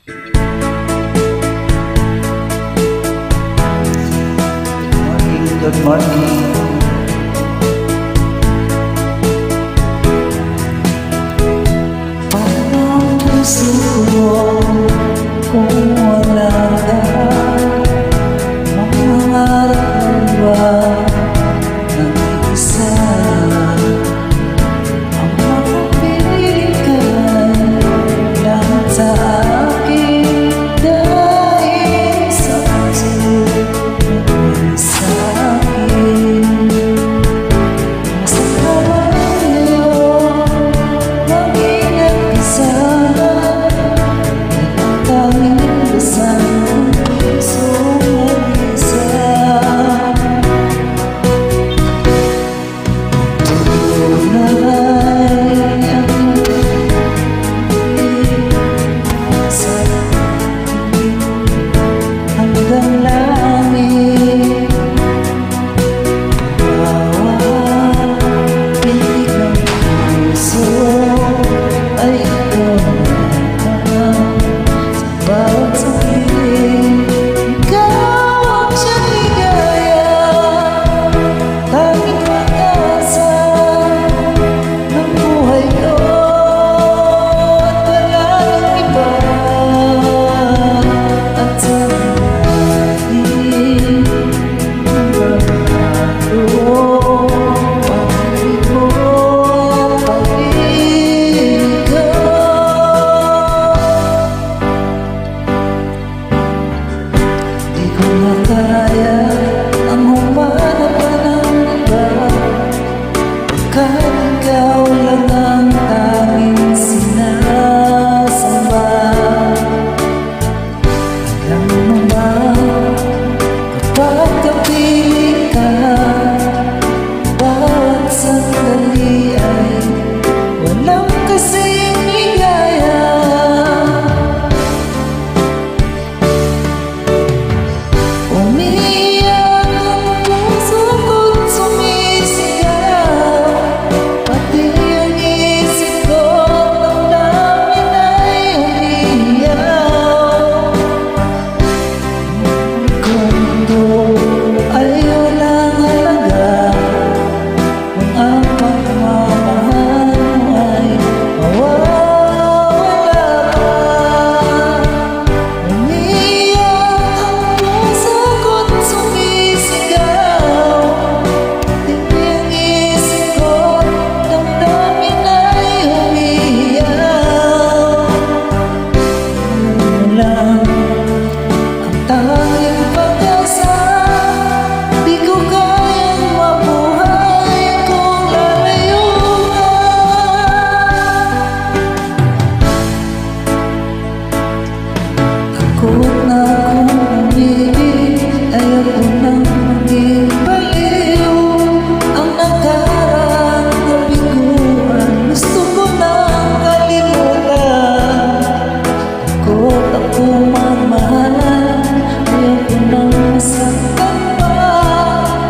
Good morning. Parang puso ko kung wala ka, mangarap ba ng isa? Ang makapiling ka lang sa akin dahil sa pagsulit sa akin. Sa kawayo maging nag-isa, ang tanging dasal ng pusong mag-isa. Tunay ang sa hanggang langit. Bawat pinig ng puso ay ikaw na. Sa bawat sabihin, ikaw ang siyang ligaya, tanging pag-asa ng buhay ko, at wala nang iba. At sa ating pagbabago, pag-ibig mo, pag-ibig ko. Di ko na kaya ang humanap pa ng iba, pagkat ikaw lang ang tanging sinasamba. Alam mo ba, kapag kapiling ka, bawat sandali ay walang kasing ligaya. Umiiyak ang puso ko't sumisigaw, pati ang isip ko't damdamin ay umiiyak. Kung ito ay walang halaga, kung ang pagmamahal mo ay mawawala pa. Umiiyak ang puso ko't sumisigaw, pati ang isip ko't damdamin ay umiiyak. Ano lang ang tanging pag-asa, di ko kayang mabuhay kung lalayo ka. Takot na akong umibig, ayoko nang maging baliw. Ang nakaraan na biguan, gusto ko nang kalimutan. Takot akong magmahalan, ayoko nang masaktan pa.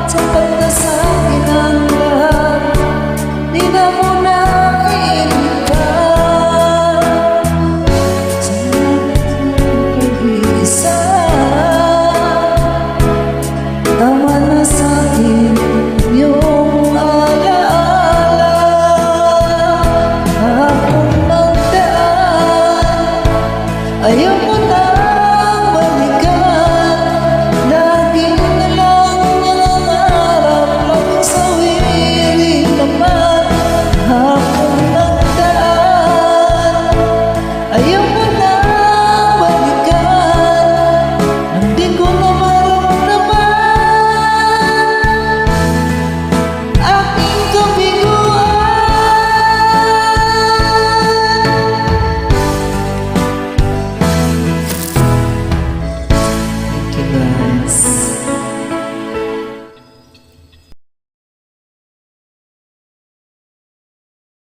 Sapat na sa'kin ang lahat, di na mo naiiba. Sa pag-iisa, tama na sa'kin yung alaala. Hapon magdaan, ayaw